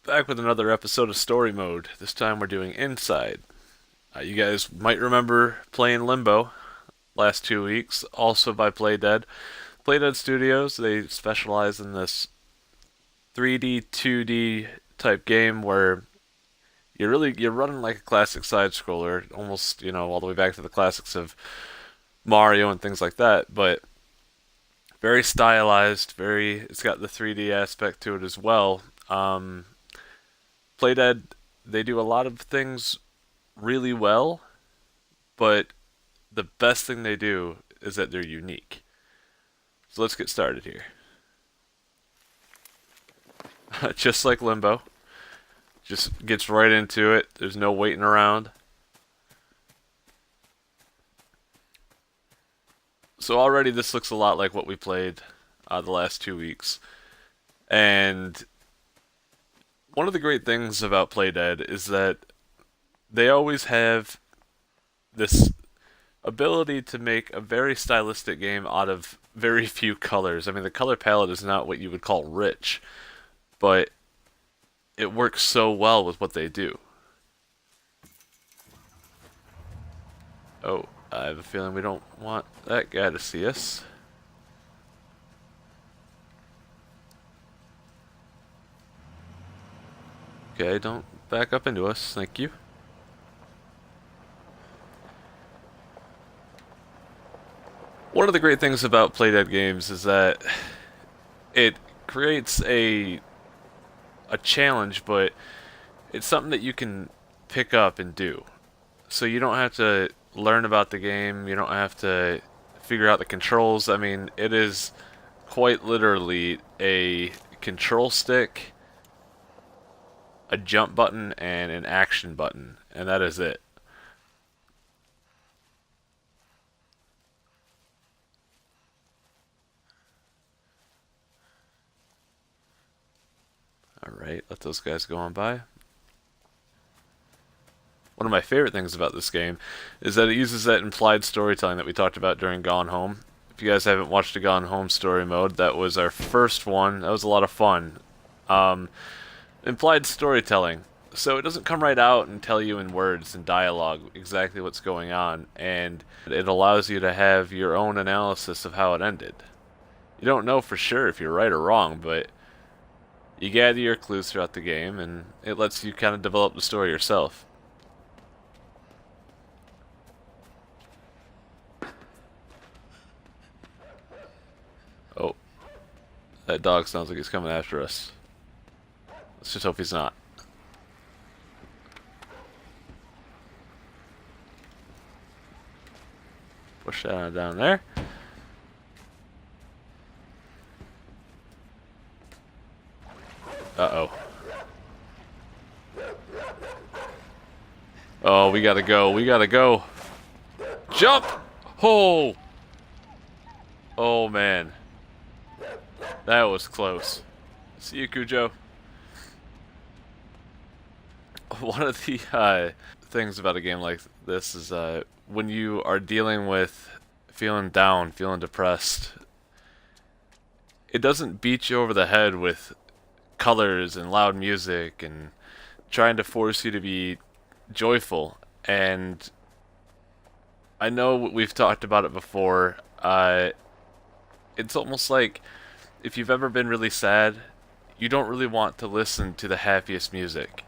Back with another episode of Story Mode. This time we're doing Inside. You guys might remember playing Limbo last 2 weeks, also by Playdead. Playdead Studios, they specialize in this 3D, 2D type game where you're running like a classic side scroller, almost, all the way back to the classics of Mario and things like that, but very stylized, it's got the 3D aspect to it as well. Playdead, they do a lot of things really well, but the best thing they do is that they're unique. So let's get started here. Just like Limbo, just gets right into it. There's no waiting around. So already this looks a lot like what we played the last 2 weeks. And one of the great things about Playdead is that they always have this ability to make a very stylistic game out of very few colors. I mean, the color palette is not what you would call rich, but it works so well with what they do. Oh, I have a feeling we don't want that guy to see us. Okay, don't back up into us, thank you. One of the great things about Playdead games is that it creates a challenge, but it's something that you can pick up and do. So you don't have to learn about the game, you don't have to figure out the controls. I mean, it is quite literally a control stick, a jump button, and an action button, and that is it. Alright, let those guys go on by. One of my favorite things about this game is that it uses that implied storytelling that we talked about during Gone Home. If you guys haven't watched a Gone Home story mode, that was our first one. That was a lot of fun. Implied storytelling. So it doesn't come right out and tell you in words and dialogue exactly what's going on, and it allows you to have your own analysis of how it ended. You don't know for sure if you're right or wrong, but you gather your clues throughout the game, and it lets you kind of develop the story yourself. Oh, that dog sounds like he's coming after us. Let's just hope he's not. Push that on down there. Uh-oh. Oh, we gotta go. We gotta go. Jump! Oh! Oh, man. That was close. See you, Cujo. One of the things about a game like this is when you are dealing with feeling down, feeling depressed, it doesn't beat you over the head with colors and loud music and trying to force you to be joyful. And I know we've talked about it before. It's almost like if you've ever been really sad, you don't really want to listen to the happiest music.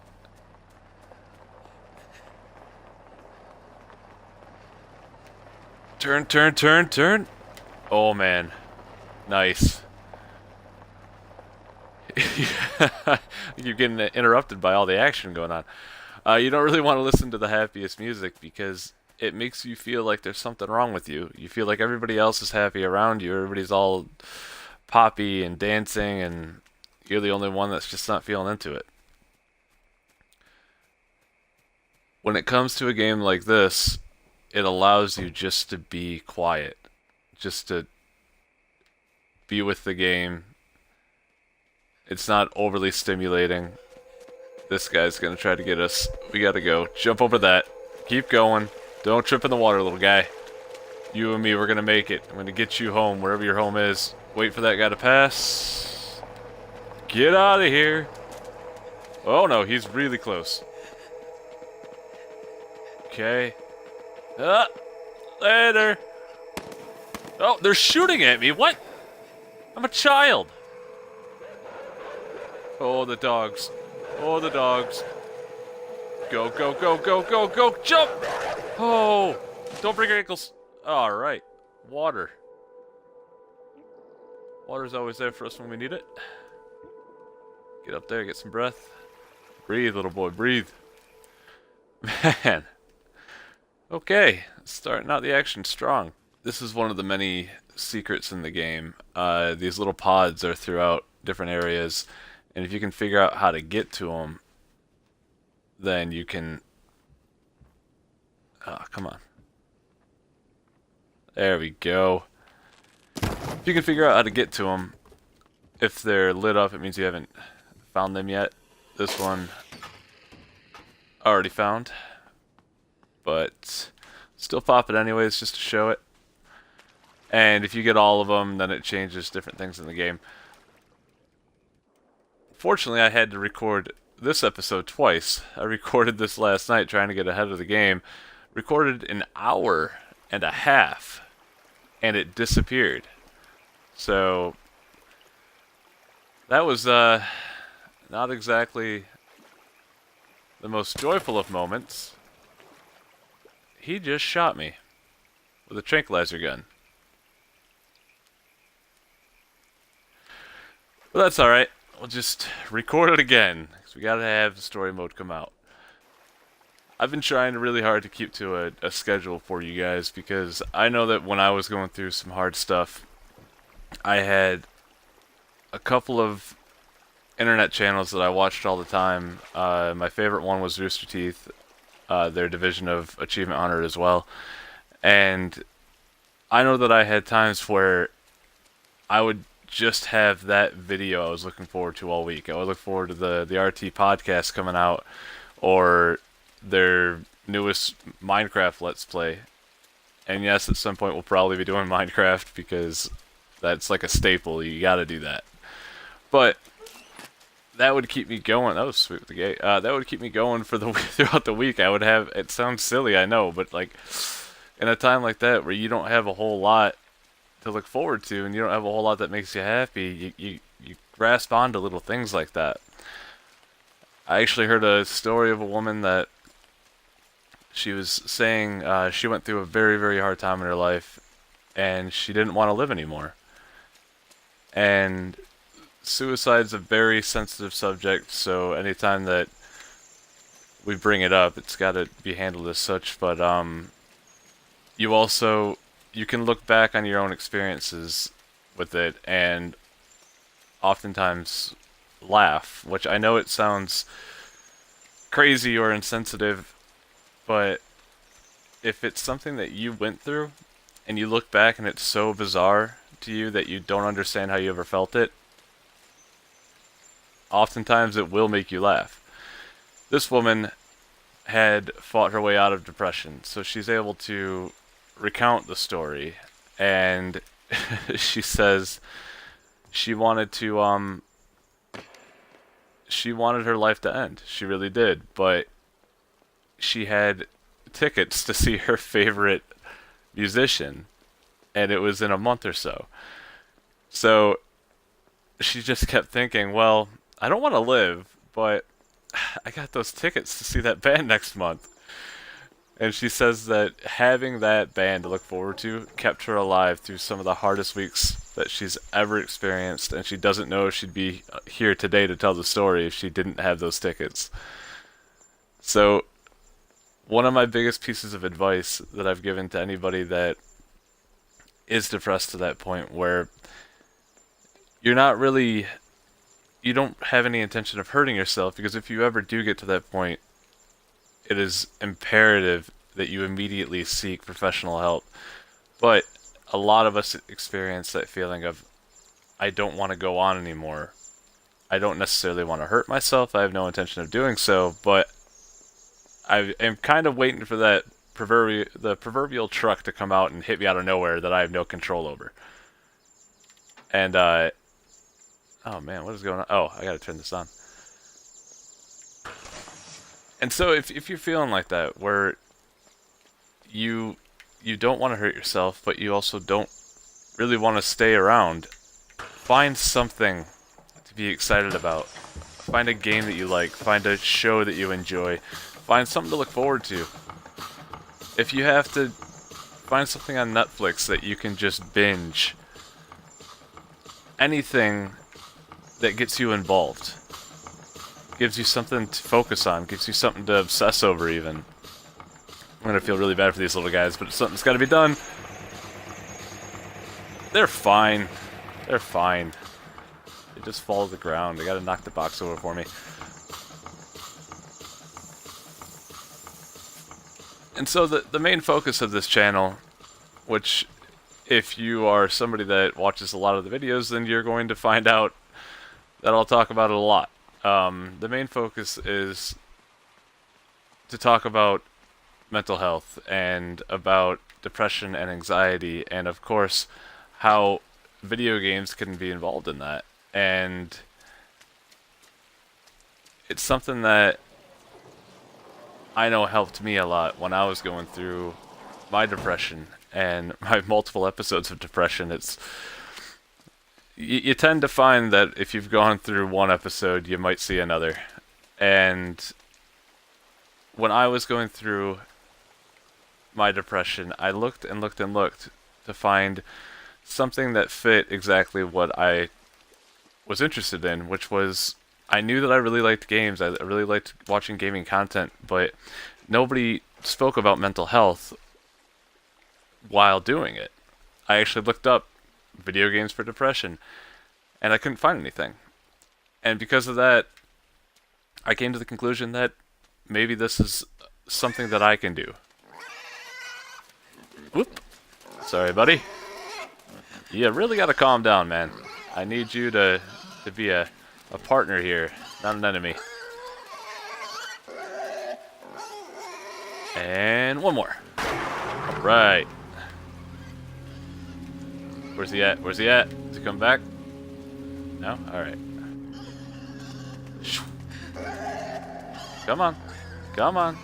Turn, turn, turn, turn. Oh man. Nice. You're getting interrupted by all the action going on. You don't really want to listen to the happiest music because it makes you feel like there's something wrong with you. You feel like everybody else is happy around you. Everybody's all poppy and dancing, and you're the only one that's just not feeling into it. When it comes to a game like this, it allows you just to be quiet, just to be with the game. It's not overly stimulating. This guy's gonna try to get us. We gotta go. Jump over that. Keep going. Don't trip in the water, little guy. You and me, we're gonna make it. I'm gonna get you home, wherever your home is. Wait for that guy to pass. Get out of here. Oh no, he's really close. Okay. Later. Oh, they're shooting at me. What? I'm a child. Oh, the dogs. Oh, the dogs. Go, go, go, go, go, go. Jump! Oh, don't break your ankles. All right. Water. Water's always there for us when we need it. Get up there, get some breath. Breathe, little boy, breathe. Man. Okay, starting out the action strong. This is one of the many secrets in the game. These little pods are throughout different areas, and if you can figure out how to get to them, then you can... Oh, come on. There we go. If you can figure out how to get to them, if they're lit up, it means you haven't found them yet. This one, already found. But still pop it anyways, just to show it. And if you get all of them, then it changes different things in the game. Fortunately, I had to record this episode twice. I recorded this last night trying to get ahead of the game. Recorded an hour and a half, and it disappeared. So that was not exactly the most joyful of moments. He just shot me with a tranquilizer gun. But that's alright. We'll just record it again, because we gotta have the story mode come out. I've been trying really hard to keep to a schedule for you guys, because I know that when I was going through some hard stuff, I had a couple of internet channels that I watched all the time. My favorite one was Rooster Teeth, their division of Achievement Hunter as well. And I know that I had times where I would just have that video I was looking forward to all week. I would look forward to the RT podcast coming out, or their newest Minecraft Let's Play. And yes, at some point we'll probably be doing Minecraft, because that's like a staple. You gotta do that. But that would keep me going. That was sweet with the gate. That would keep me going for the throughout the week. I would have. It sounds silly, I know, but like in a time like that where you don't have a whole lot to look forward to, and you don't have a whole lot that makes you happy, you grasp onto little things like that. I actually heard a story of a woman that she was saying she went through a very, very hard time in her life, and she didn't want to live anymore. And suicide's a very sensitive subject, so anytime that we bring it up, it's got to be handled as such. But you can look back on your own experiences with it and oftentimes laugh, which I know it sounds crazy or insensitive, but if it's something that you went through and you look back and it's so bizarre to you that you don't understand how you ever felt it, oftentimes it will make you laugh. This woman had fought her way out of depression, so she's able to recount the story, and she says she wanted her life to end. She really did, but she had tickets to see her favorite musician, and it was in a month or so. So she just kept thinking, well, I don't want to live, but I got those tickets to see that band next month. And she says that having that band to look forward to kept her alive through some of the hardest weeks that she's ever experienced, and she doesn't know if she'd be here today to tell the story if she didn't have those tickets. So, one of my biggest pieces of advice that I've given to anybody that is depressed to that point where you don't have any intention of hurting yourself, because if you ever do get to that point, it is imperative that you immediately seek professional help. But a lot of us experience that feeling of, I don't want to go on anymore. I don't necessarily want to hurt myself. I have no intention of doing so, but I am kind of waiting for the proverbial truck to come out and hit me out of nowhere that I have no control over. And, oh man, what is going on? Oh, I gotta turn this on. And so if you're feeling like that, where you you don't want to hurt yourself, but you also don't really want to stay around, find something to be excited about. Find a game that you like. Find a show that you enjoy. Find something to look forward to. If you have to, find something on Netflix that you can just binge. Anything that gets you involved. Gives you something to focus on. Gives you something to obsess over even. I'm gonna feel really bad for these little guys, but something's gotta be done. They're fine. They're fine. They just fall to the ground. They gotta knock the box over for me. And so the main focus of this channel, which if you are somebody that watches a lot of the videos, then you're going to find out that I'll talk about it a lot. The main focus is to talk about mental health and about depression and anxiety, and of course how video games can be involved in that. And it's something that I know helped me a lot when I was going through my depression and my multiple episodes of depression. It's you tend to find that if you've gone through one episode, you might see another. And when I was going through my depression, I looked and looked and looked to find something that fit exactly what I was interested in, which was, I knew that I really liked games, I really liked watching gaming content, but nobody spoke about mental health while doing it. I actually looked up video games for depression, and I couldn't find anything. And because of that, I came to the conclusion that maybe this is something that I can do. Whoop. Sorry, buddy. You really gotta calm down, man. I need you to be a partner here, not an enemy. And one more. Alright. Where's he at? Where's he at? Does he come back? No? Alright. Come on. Come on.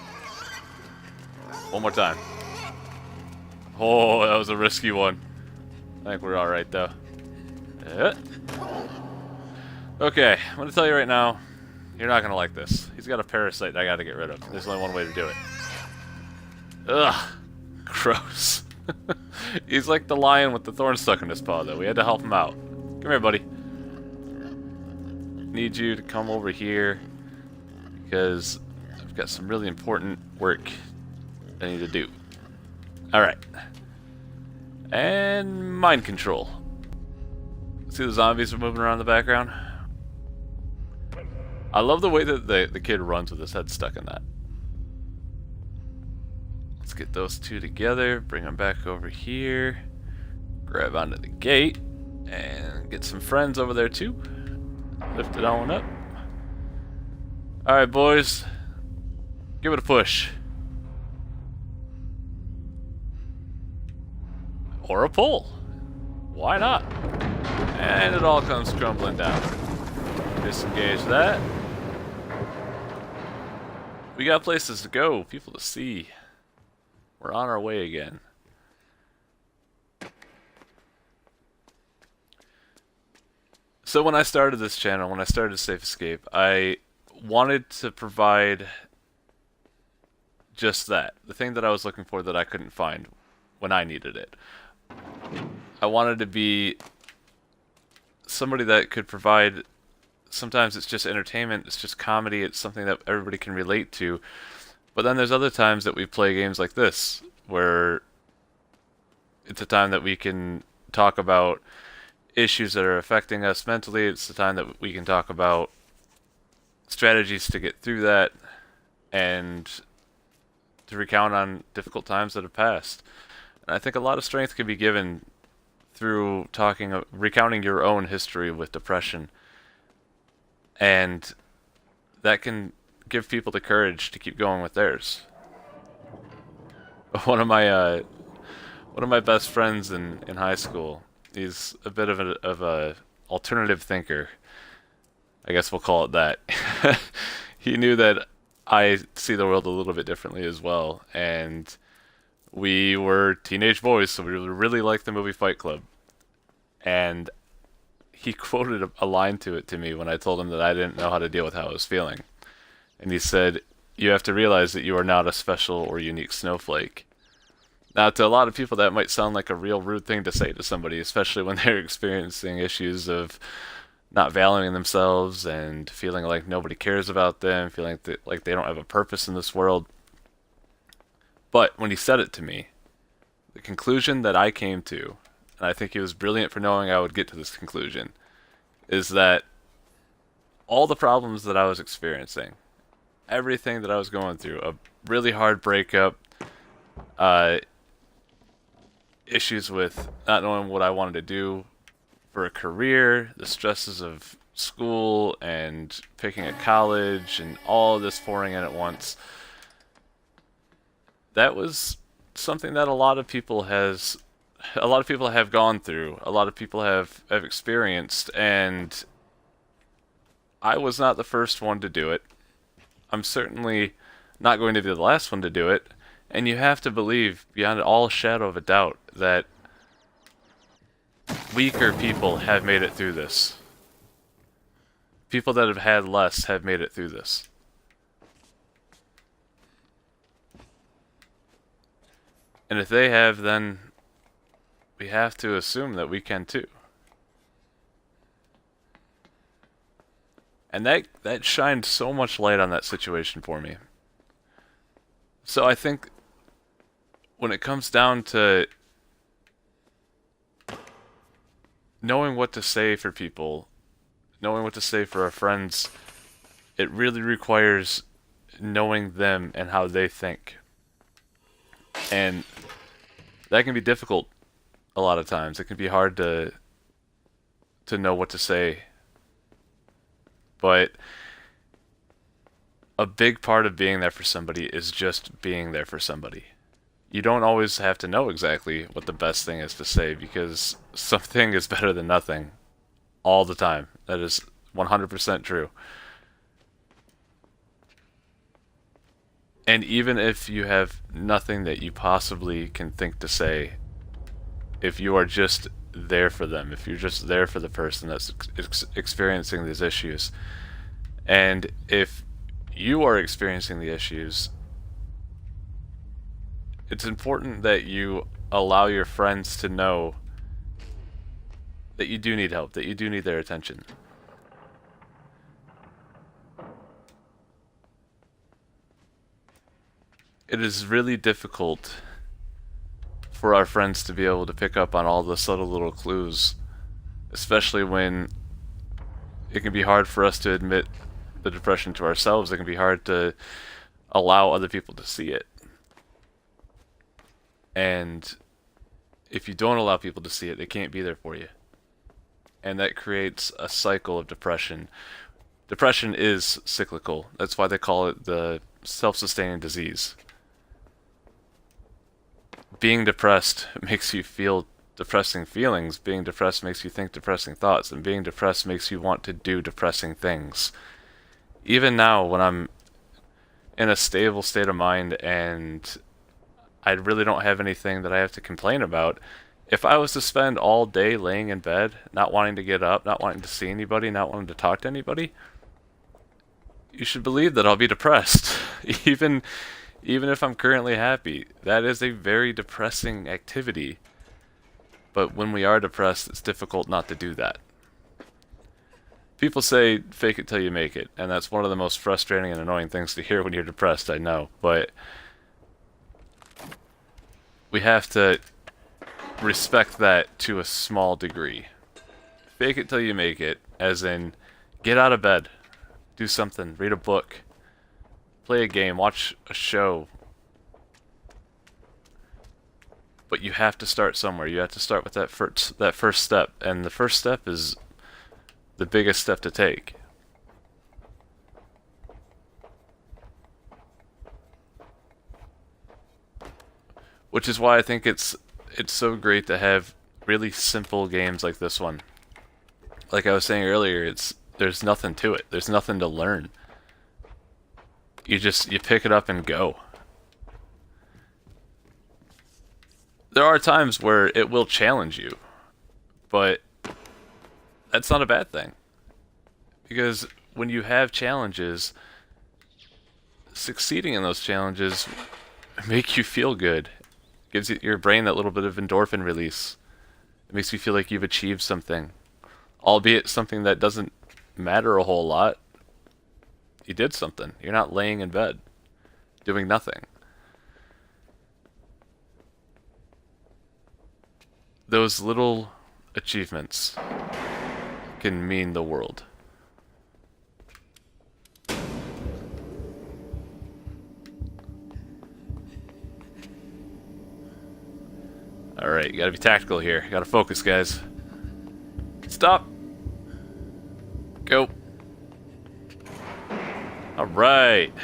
One more time. Oh, that was a risky one. I think we're alright, though. Okay, I'm gonna tell you right now, you're not gonna like this. He's got a parasite I gotta get rid of. There's only one way to do it. Ugh. Gross. He's like the lion with the thorn stuck in his paw, though. We had to help him out. Come here, buddy. Need you to come over here, because I've got some really important work I need to do. Alright. And mind control. See the zombies are moving around in the background? I love the way that the kid runs with his head stuck in that. Let's get those two together, bring them back over here, grab onto the gate, and get some friends over there too. Lift it on up. Alright, boys. Give it a push. Or a pull. Why not? And it all comes crumbling down. Disengage that. We got places to go, people to see. We're on our way again. So when I started this channel, when I started Safe Escape, I wanted to provide just that. The thing that I was looking for that I couldn't find when I needed it. I wanted to be somebody that could provide, sometimes it's just entertainment, it's just comedy, it's something that everybody can relate to. But then there's other times that we play games like this, where it's a time that we can talk about issues that are affecting us mentally, it's the time that we can talk about strategies to get through that, and to recount on difficult times that have passed. And I think a lot of strength can be given through recounting your own history with depression. And that can give people the courage to keep going with theirs. One of my best friends in high school, he's a bit of a alternative thinker. I guess we'll call it that. He knew that I see the world a little bit differently as well. And we were teenage boys, so we really liked the movie Fight Club. And he quoted a line to it to me when I told him that I didn't know how to deal with how I was feeling. And he said, "You have to realize that you are not a special or unique snowflake." Now, to a lot of people, that might sound like a real rude thing to say to somebody, especially when they're experiencing issues of not valuing themselves and feeling like nobody cares about them, feeling like they don't have a purpose in this world. But when he said it to me, the conclusion that I came to, and I think he was brilliant for knowing I would get to this conclusion, is that all the problems that I was experiencing, everything that I was going through, a really hard breakup, uh, issues with not knowing what I wanted to do for a career, the stresses of school and picking a college, and all of this pouring in at once. That was something that a lot of people have gone through, a lot of people have experienced, and I was not the first one to do it. I'm certainly not going to be the last one to do it. And you have to believe, beyond all shadow of a doubt, that weaker people have made it through this. People that have had less have made it through this. And if they have, then we have to assume that we can too. And that shined so much light on that situation for me. So I think when it comes down to knowing what to say for people, knowing what to say for our friends, it really requires knowing them and how they think. And that can be difficult a lot of times. It can be hard to know what to say. But a big part of being there for somebody is just being there for somebody. You don't always have to know exactly what the best thing is to say, because something is better than nothing all the time. That is 100% true. And even if you have nothing that you possibly can think to say, if you are just there for them, if you're just there for the person that's experiencing these issues, and if you are experiencing the issues, it's important that you allow your friends to know that you do need help, that you do need their attention. It is really difficult for our friends to be able to pick up on all the subtle little clues, especially when it can be hard for us to admit the depression to ourselves. It can be hard to allow other people to see it. And if you don't allow people to see it, they can't be there for you. And that creates a cycle of depression. Depression is cyclical. That's why they call it the self-sustaining disease. Being depressed makes you feel depressing feelings. Being depressed makes you think depressing thoughts. And being depressed makes you want to do depressing things. Even now, when I'm in a stable state of mind and I really don't have anything that I have to complain about, if I was to spend all day laying in bed, not wanting to get up, not wanting to see anybody, not wanting to talk to anybody, you should believe that I'll be depressed. Even if I'm currently happy. That is a very depressing activity. But when we are depressed, it's difficult not to do that. People say, fake it till you make it. And that's one of the most frustrating and annoying things to hear when you're depressed, I know. But we have to respect that to a small degree. Fake it till you make it, as in, get out of bed, do something, read a book, play a game, watch a show. But you have to start somewhere. You have to start with that first step, and the first step is the biggest step to take. Which is why I think it's so great to have really simple games like this one. Like I was saying earlier, there's nothing to it. There's nothing to learn. You pick it up and go. There are times where it will challenge you, but that's not a bad thing. Because when you have challenges, succeeding in those challenges make you feel good. Gives your brain that little bit of endorphin release. It makes you feel like you've achieved something. Albeit something that doesn't matter a whole lot. You did something. You're not laying in bed doing nothing. Those little achievements can mean the world. Alright, you gotta be tactical here. You gotta focus, guys. Stop! Go! Alright!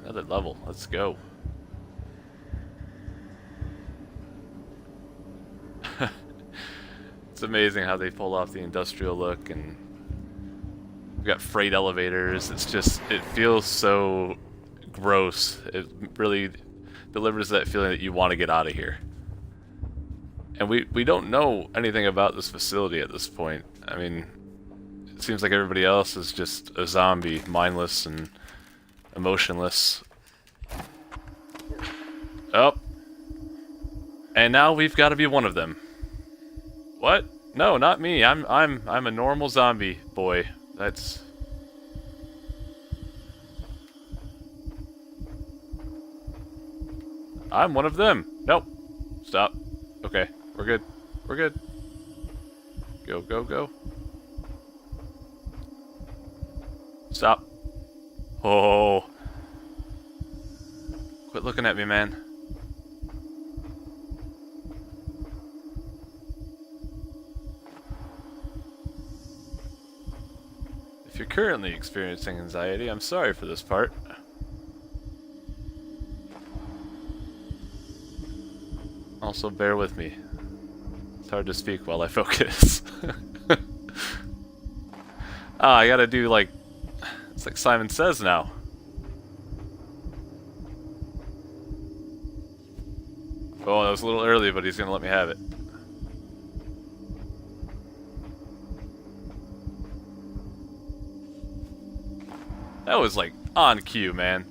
Another level. Let's go. It's amazing how they pull off the industrial look, and we've got freight elevators. It's just, it feels so gross. It really delivers that feeling that you want to get out of here. And we don't know anything about this facility at this point. I mean, it seems like everybody else is just a zombie, mindless and emotionless. Oh. And now we've got to be one of them. What? No, not me. I'm a normal zombie boy. That's... I'm one of them. Nope. Stop. Okay. We're good. We're good. Go, go, go. Stop. Oh. Quit looking at me, man. If you're currently experiencing anxiety, I'm sorry for this part. Also, bear with me. It's hard to speak while I focus. Ah, I gotta do like... It's like Simon Says now. Oh, that was a little early, but he's gonna let me have it. That was like on cue, man.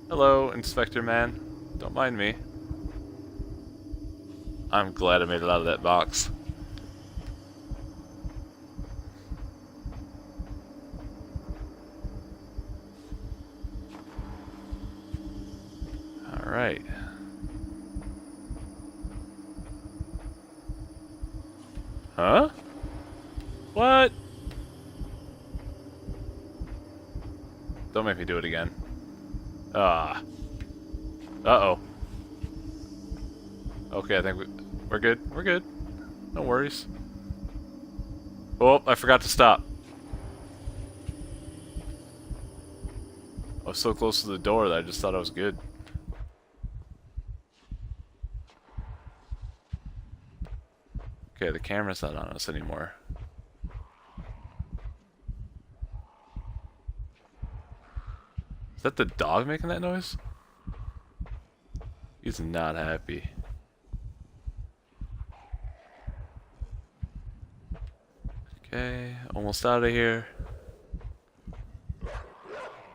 Hello, Inspector Man. Don't mind me. I'm glad I made it out of that box. Alright. Huh? What? Don't make me do it again. Ah. Uh-oh. Okay, I think we're good. We're good. No worries. Oh, I forgot to stop. I was so close to the door that I just thought I was good. Okay, the camera's not on us anymore. Is that the dog making that noise? He's not happy. Okay, almost out of here.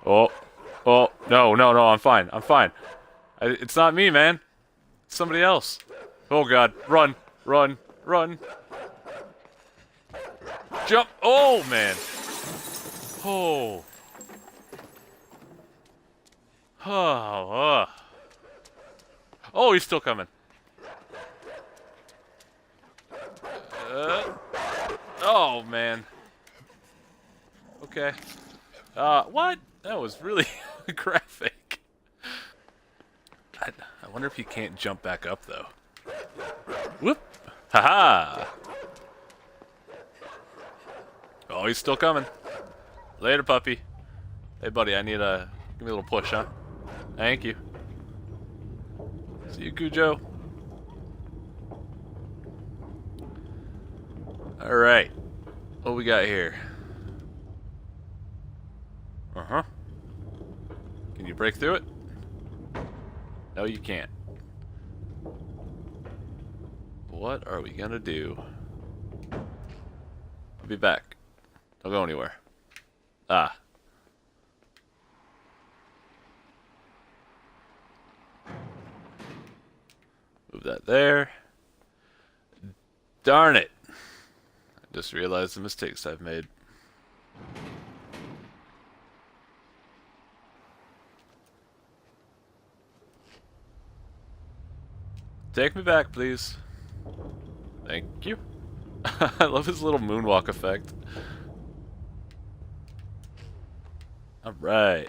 Oh, oh, no, no, no, I'm fine, I'm fine. It's not me, man. It's somebody else. Oh god, run, run, run. Jump, oh man. Oh. Oh, oh, he's still coming. Oh, man. Okay. What? That was really graphic. I wonder if he can't jump back up, though. Whoop. Haha. Oh, he's still coming. Later, puppy. Hey, buddy, I need a... Give me a little push, huh? Thank you. See you, Cujo. Alright. What we got here? Uh-huh. Can you break through it? No, you can't. What are we gonna do? I'll be back. Don't go anywhere. Ah. Move that there. Darn it! I just realized the mistakes I've made. Take me back, please. Thank you. I love his little moonwalk effect. Alright.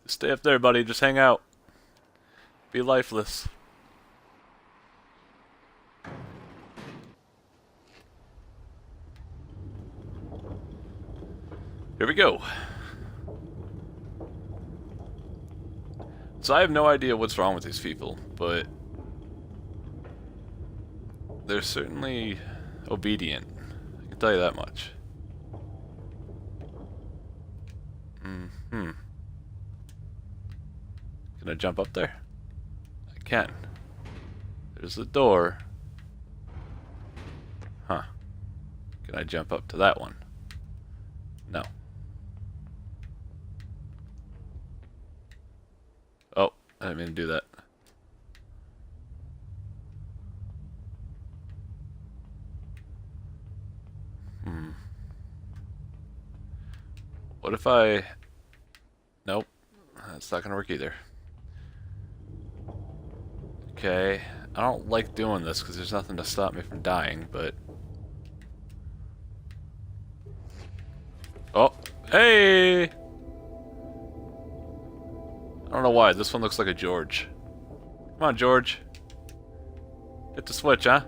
Stay up there, buddy. Just hang out. Be lifeless. Here we go. So I have no idea what's wrong with these people, but they're certainly obedient. I can tell you that much. Can I jump up there? I can. There's the door. Huh. Can I jump up to that one? No. Oh, I didn't mean to do that. What if I... Nope. That's not gonna work either. Okay. I don't like doing this because there's nothing to stop me from dying, but... Oh! Hey! I don't know why. This one looks like a George. Come on, George. Hit the switch, huh?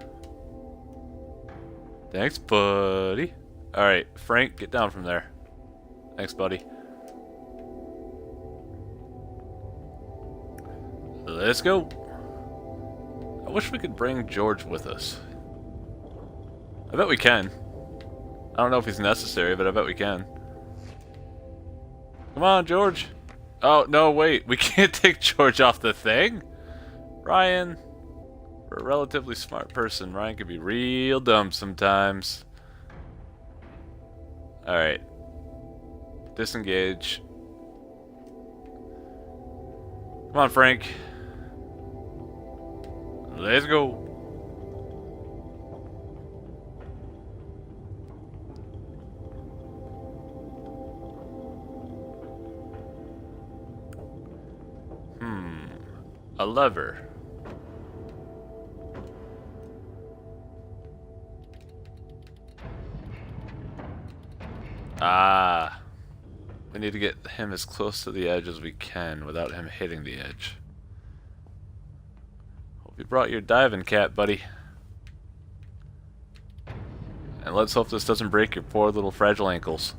Thanks, buddy. Alright, Frank, get down from there. Thanks, buddy. Let's go. I wish we could bring George with us. I bet we can. I don't know if he's necessary, but I bet we can. Come on, George. Oh, no, wait. We can't take George off the thing? Ryan. For a relatively smart person, Ryan can be real dumb sometimes. Alright. Disengage. Come on, Frank. Let's go. A lever. Ah. We need to get him as close to the edge as we can without him hitting the edge. Hope you brought your diving cap, buddy. And let's hope this doesn't break your poor little fragile ankles.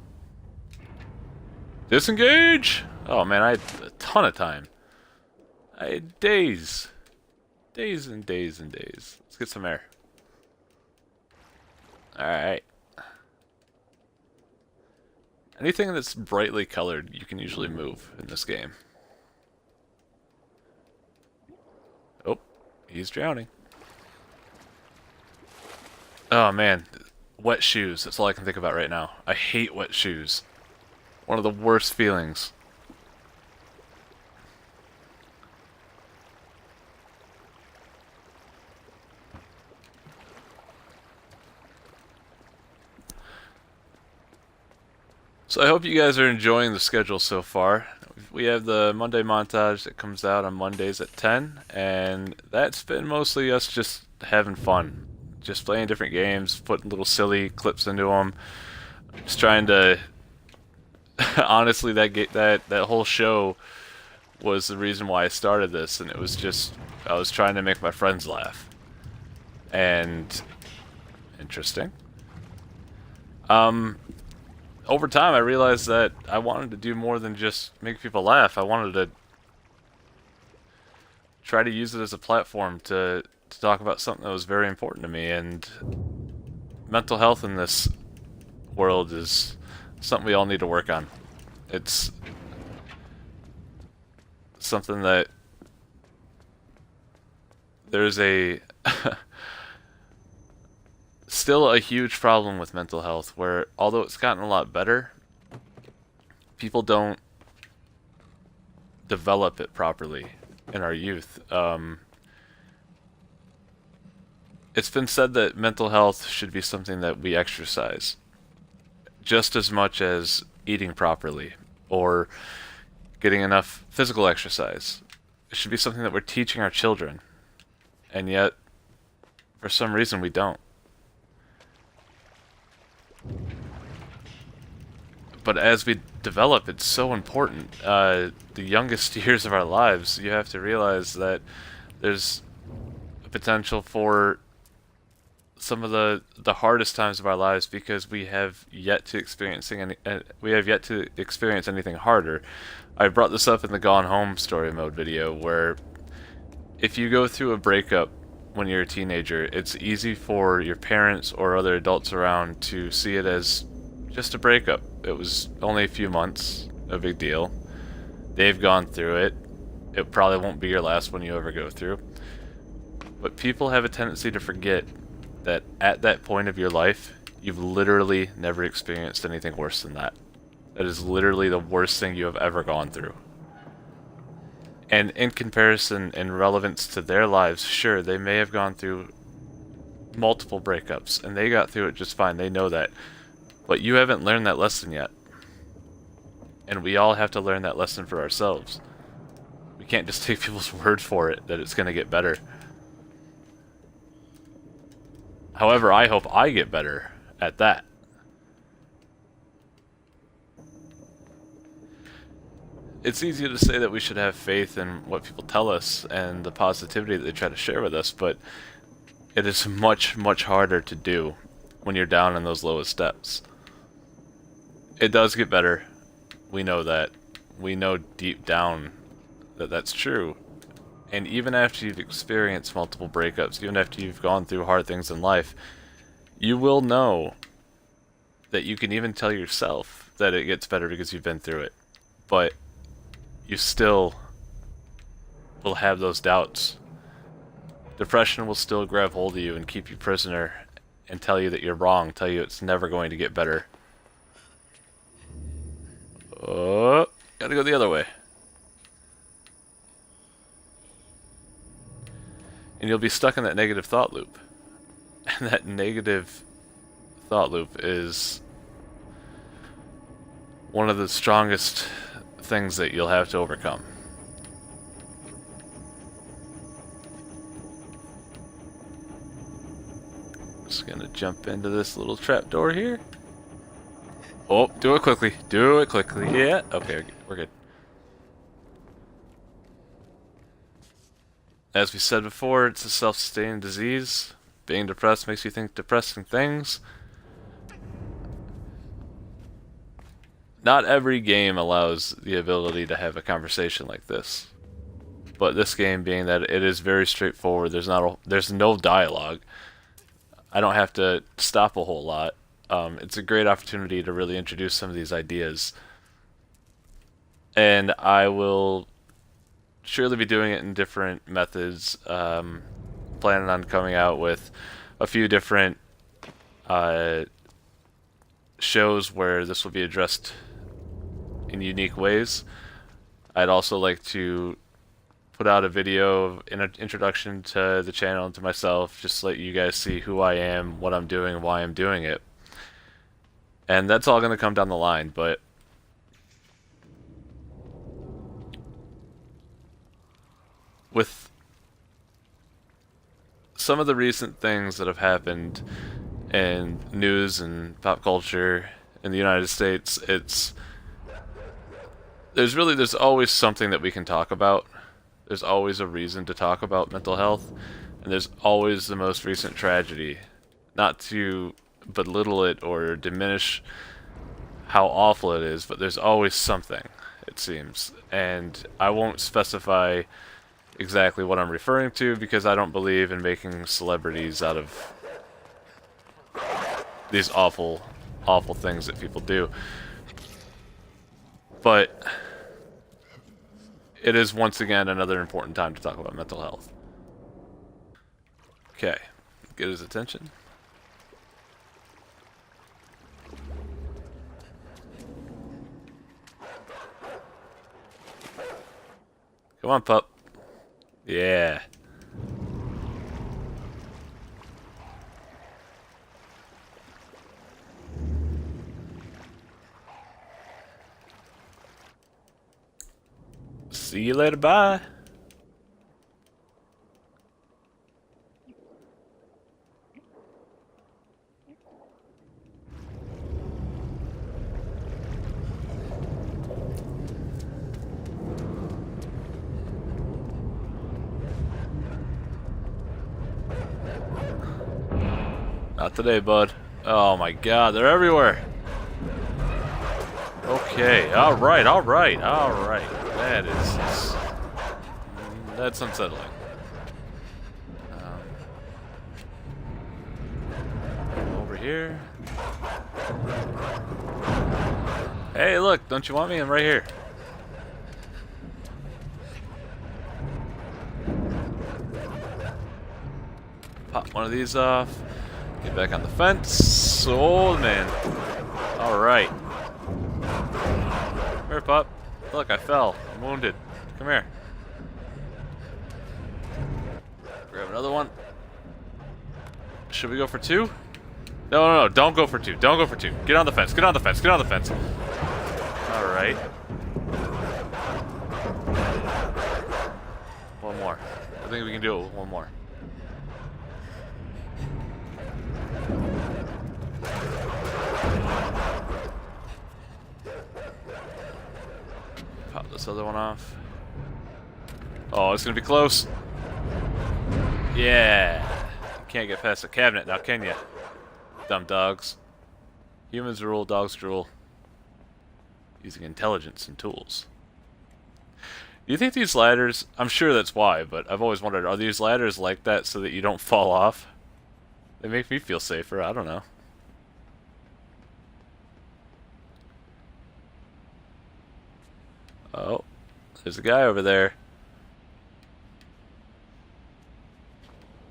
Disengage! Oh man, I had a ton of time. I had days. Days and days and days. Let's get some air. Alright. Anything that's brightly colored, you can usually move in this game. Oh, he's drowning. Oh man, wet shoes. That's all I can think about right now. I hate wet shoes. One of the worst feelings. So I hope you guys are enjoying the schedule so far. We have the Monday montage that comes out on Mondays at 10, and that's been mostly us just having fun. Just playing different games, putting little silly clips into them. Just trying to... Honestly, that whole show was the reason why I started this, and it was just... I was trying to make my friends laugh. And... Interesting. Over time, I realized that I wanted to do more than just make people laugh. I wanted to try to use it as a platform to talk about something that was very important to me, and mental health in this world is something we all need to work on. It's something that there's a still a huge problem with mental health where although it's gotten a lot better, people don't develop it properly in our youth. It's been said that mental health should be something that we exercise just as much as eating properly or getting enough physical exercise. It should be something that we're teaching our children, and yet for some reason we don't. But as we develop, it's so important. The youngest years of our lives, you have to realize that there's a potential for some of the hardest times of our lives because we have yet to experience anything harder. I brought this up in the Gone Home story mode video, where if you go through a breakup when you're a teenager, it's easy for your parents or other adults around to see it as just a breakup. It was only a few months, no big deal. They've gone through it. It probably won't be your last one you ever go through. But people have a tendency to forget that at that point of your life, you've literally never experienced anything worse than that. That is literally the worst thing you have ever gone through. And in comparison and relevance to their lives, sure, they may have gone through multiple breakups, and they got through it just fine, they know that. But you haven't learned that lesson yet. And we all have to learn that lesson for ourselves. We can't just take people's word for it that it's going to get better. However, I hope I get better at that. It's easy to say that we should have faith in what people tell us and the positivity that they try to share with us, but it is much, much harder to do when you're down in those lowest steps. It does get better. We know that. We know deep down that that's true. And even after you've experienced multiple breakups, even after you've gone through hard things in life, you will know that you can even tell yourself that it gets better because you've been through it. But you still will have those doubts. Depression will still grab hold of you and keep you prisoner and tell you that you're wrong, tell you it's never going to get better. Oh, gotta go the other way. And you'll be stuck in that negative thought loop. And that negative thought loop is one of the strongest things that you'll have to overcome. Just gonna jump into this little trapdoor here. Oh, do it quickly. Do it quickly. Yeah, okay, we're good. As we said before, it's a self-sustaining disease. Being depressed makes you think depressing things. Not every game allows the ability to have a conversation like this. But this game, being that it is very straightforward, there's no dialogue. I don't have to stop a whole lot. It's a great opportunity to really introduce some of these ideas. And I will surely be doing it in different methods. Planning on coming out with a few different shows where this will be addressed in unique ways. I'd also like to put out a video in an introduction to the channel and to myself, just to let you guys see who I am, what I'm doing, why I'm doing it. And that's all going to come down the line, but with some of the recent things that have happened in news and pop culture in the United States, there's always something that we can talk about. There's always a reason to talk about mental health, and there's always the most recent tragedy. Not to belittle it or diminish how awful it is, but there's always something, it seems. And I won't specify exactly what I'm referring to because I don't believe in making celebrities out of these awful, awful things that people do. But it is once again another important time to talk about mental health. Okay, get his attention. Come on, pup. Yeah. See you later, bye. Not today, bud. Oh my god, they're everywhere. Okay, alright, alright, alright. That's unsettling. Over here. Hey, look, don't you want me? I'm right here. Pop one of these off. Get back on the fence. Oh, man. Alright. Come here, pup. Look, I fell. I'm wounded. Come here. Grab another one. Should we go for two? No, no, no. Don't go for two. Don't go for two. Get on the fence. Get on the fence. Get on the fence. Alright. One more. I think we can do it with one more. Pop this other one off. Oh, it's gonna be close. Yeah. You can't get past the cabinet now, can you? Dumb dogs. Humans rule, dogs drool. Using intelligence and tools. Do you think these ladders, I'm sure that's why, but I've always wondered, are these ladders like that so that you don't fall off? They make me feel safer, I don't know. Oh, there's a guy over there.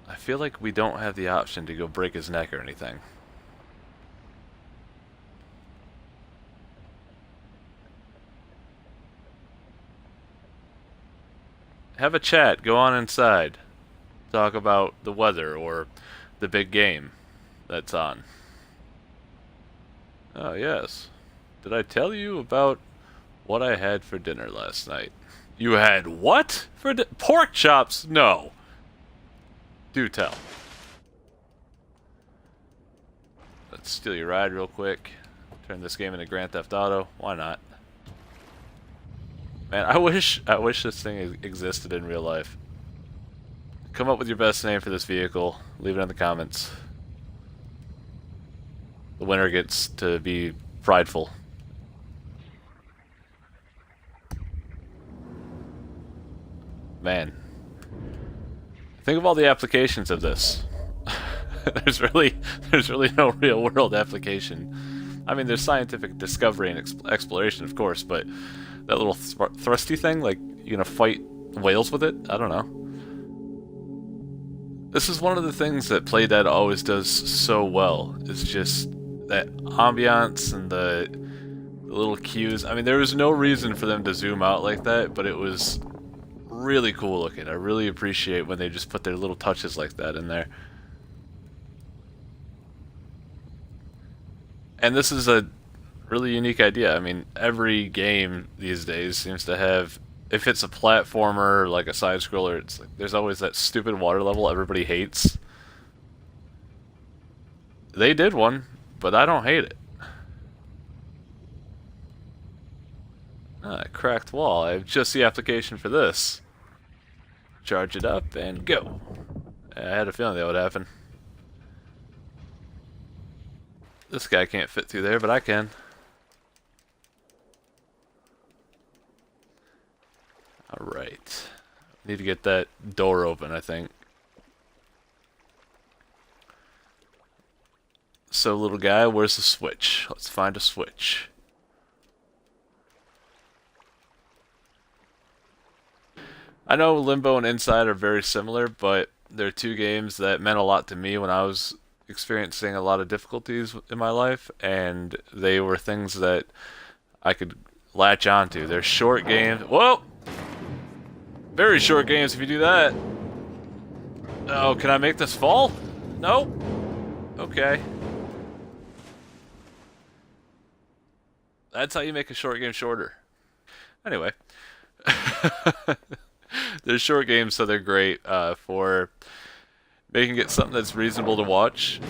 I feel like we don't have the option to go break his neck or anything. Have a chat, go on inside. Talk about the weather or the big game that's on. Oh, yes. Did I tell you about what I had for dinner last night? You had what? Pork chops? No. Do tell. Let's steal your ride real quick. Turn this game into Grand Theft Auto. Why not? Man, I wish this thing existed in real life. Come up with your best name for this vehicle. Leave it in the comments. The winner gets to be prideful. Man. Think of all the applications of this. there's really no real world application. I mean, there's scientific discovery and exploration, of course, but that little thrusty thing, like, you gonna fight whales with it? I don't know. This is one of the things that Playdead always does so well, is just that ambiance and the little cues. I mean, there was no reason for them to zoom out like that, but it was really cool looking. I really appreciate when they just put their little touches like that in there. And this is a really unique idea. I mean, every game these days seems to have, if it's a platformer, like a side-scroller, it's like there's always that stupid water level everybody hates. They did one, but I don't hate it. Ah, cracked wall. I have just the application for this. Charge it up and go. I had a feeling that would happen. This guy can't fit through there, but I can. Alright. Need to get that door open, I think. So, little guy, where's the switch? Let's find a switch. I know Limbo and Inside are very similar, but they're two games that meant a lot to me when I was experiencing a lot of difficulties in my life, and they were things that I could latch onto. They're short games. Whoa! Very short games if you do that. Oh, can I make this fall? No? Okay. That's how you make a short game shorter. Anyway. They're short games, so they're great for making it something that's reasonable to watch.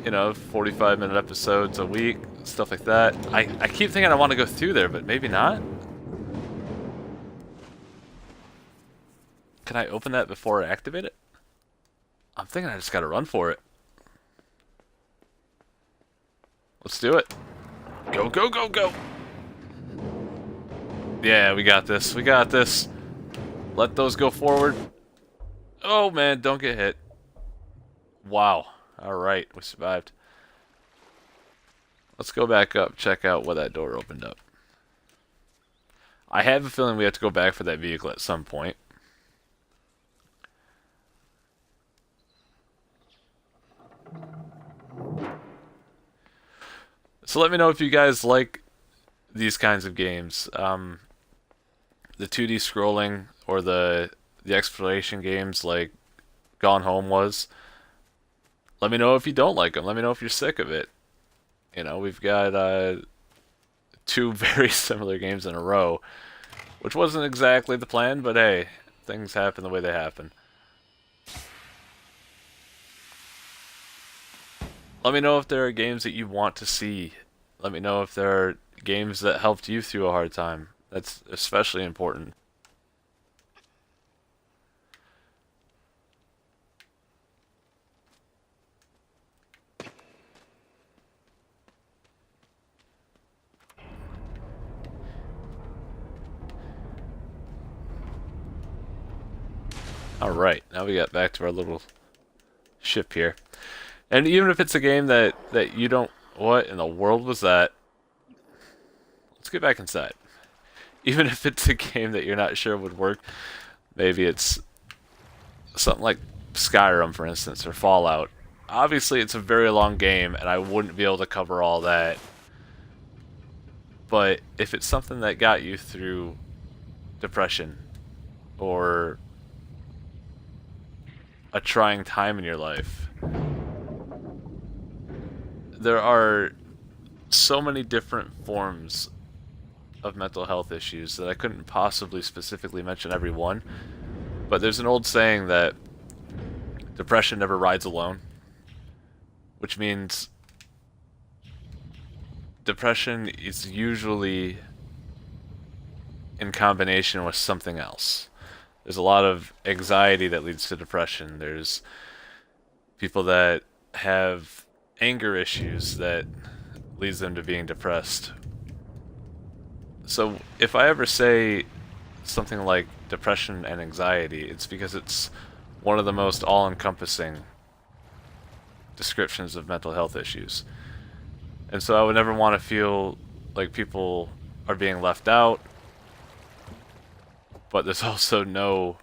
45-minute episodes a week, stuff like that. I keep thinking I want to go through there, but maybe not. Can I open that before I activate it? I'm thinking I just gotta run for it. Let's do it. Go, go, go, go! Yeah, we got this. We got this. Let those go forward. Oh, man, don't get hit. Wow. Alright, we survived. Let's go back up, check out what that door opened up. I have a feeling we have to go back for that vehicle at some point. So let me know if you guys like these kinds of games. The 2D scrolling or the exploration games like Gone Home was. Let me know if you don't like them. Let me know if you're sick of it. We've got two very similar games in a row, which wasn't exactly the plan, but hey, things happen the way they happen. Let me know if there are games that you want to see. Let me know if there are games that helped you through a hard time. That's especially important. Alright, now we got back to our little ship here. And even if it's a game that you don't... What in the world was that? Let's get back inside. Even if it's a game that you're not sure would work, maybe it's something like Skyrim, for instance, or Fallout. Obviously, it's a very long game, and I wouldn't be able to cover all that. But if it's something that got you through depression, or a trying time in your life, there are so many different forms of mental health issues that I couldn't possibly specifically mention every one. But there's an old saying that depression never rides alone, which means depression is usually in combination with something else. There's a lot of anxiety that leads to depression. There's people that have anger issues that leads them to being depressed. So if I ever say something like depression and anxiety, it's because it's one of the most all-encompassing descriptions of mental health issues. And so I would never want to feel like people are being left out, but there's also no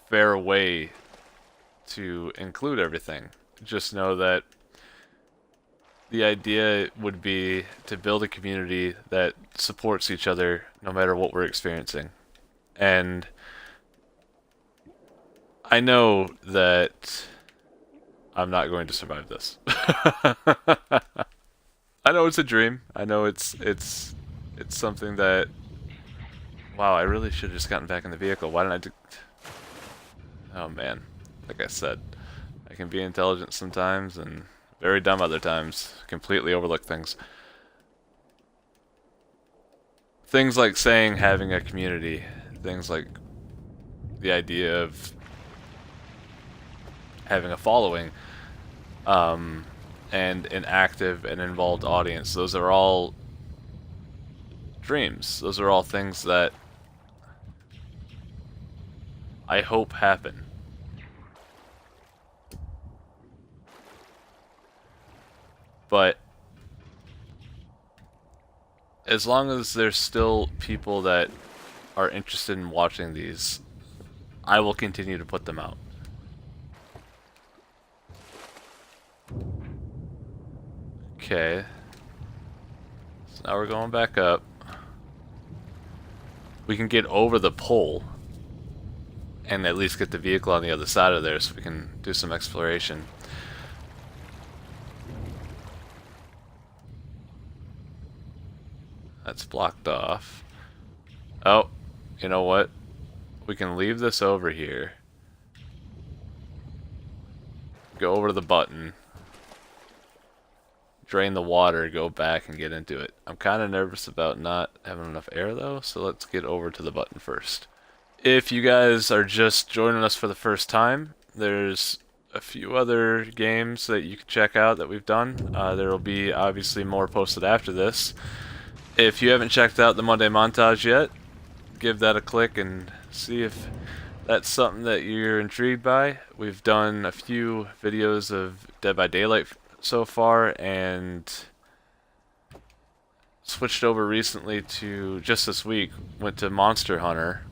fair way to include everything. Just know that the idea would be to build a community that supports each other no matter what we're experiencing. And I know that I'm not going to survive this. I know it's a dream. I know it's something that... Wow, I really should have just gotten back in the vehicle. Why didn't I do... Oh man, like I said, I can be intelligent sometimes and very dumb other times. Completely overlook things. Things like saying having a community. Things like the idea of having a following. And an active and involved audience. Those are all dreams. Those are all things that I hope happen. But as long as there's still people that are interested in watching these, I will continue to put them out. Okay. So now we're going back up. We can get over the pole and at least get the vehicle on the other side of there so we can do some exploration. That's blocked off. Oh, you know what? We can leave this over here. Go over to the button. Drain the water, go back and get into it. I'm kind of nervous about not having enough air though, so let's get over to the button first. If you guys are just joining us for the first time, there's a few other games that you can check out that we've done. There will be obviously more posted after this. If you haven't checked out the Monday montage yet, give that a click and see if that's something that you're intrigued by. We've done a few videos of Dead by Daylight so far, and switched over recently to, just this week, went to Monster Hunter,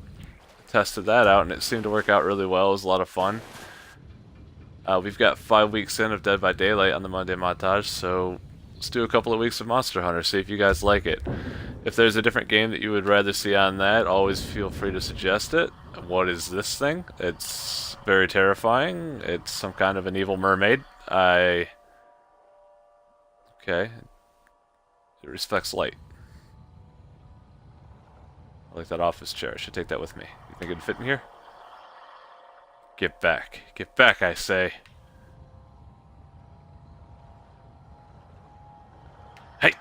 tested that out, and it seemed to work out really well. It was a lot of fun. We've got 5 weeks in of Dead by Daylight on the Monday montage, so let's do a couple of weeks of Monster Hunter, see if you guys like it. If there's a different game that you would rather see on that, always feel free to suggest it. What is this thing? It's very terrifying. It's some kind of an evil mermaid. Okay. It respects light. I like that office chair. I should take that with me. You think it'd fit in here? Get back. Get back, I say. Hey!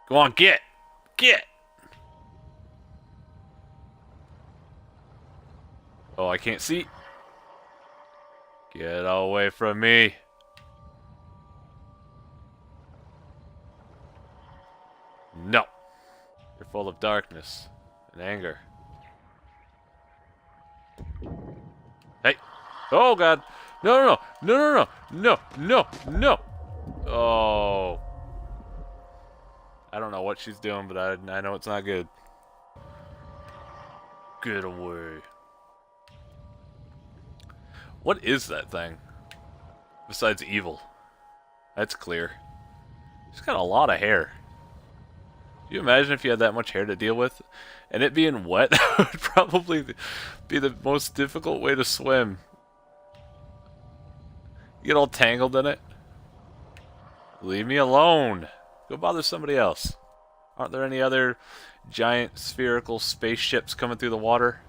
Go on, get! Get! Oh, I can't see. Get away from me. No. You're full of darkness and anger. Hey. Oh, God. No, no, no. No, no, no. No, no. Oh. I don't know what she's doing, but I know it's not good. Get away. What is that thing? Besides evil. That's clear. She's got a lot of hair. Can you imagine if you had that much hair to deal with? And it being wet would probably be the most difficult way to swim. You get all tangled in it. Leave me alone. Go bother somebody else. Aren't there any other giant spherical spaceships coming through the water?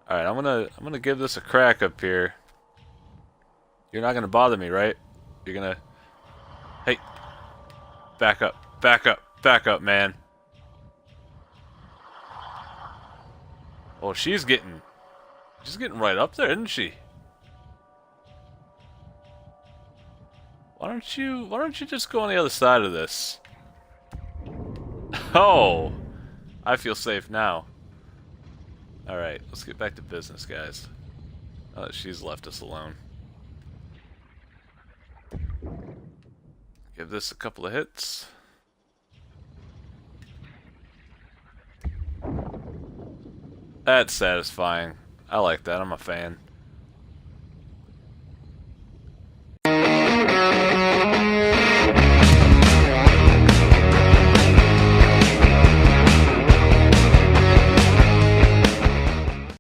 Alright, I'm gonna give this a crack up here. You're not gonna bother me, right? You're gonna... Hey! Back up, back up, man. Oh, she's getting right up there, isn't she? Why don't you just go on the other side of this? Oh! I feel safe now. Alright, let's get back to business, guys. Now that she's left us alone. Give this a couple of hits. That's satisfying. I like that, I'm a fan.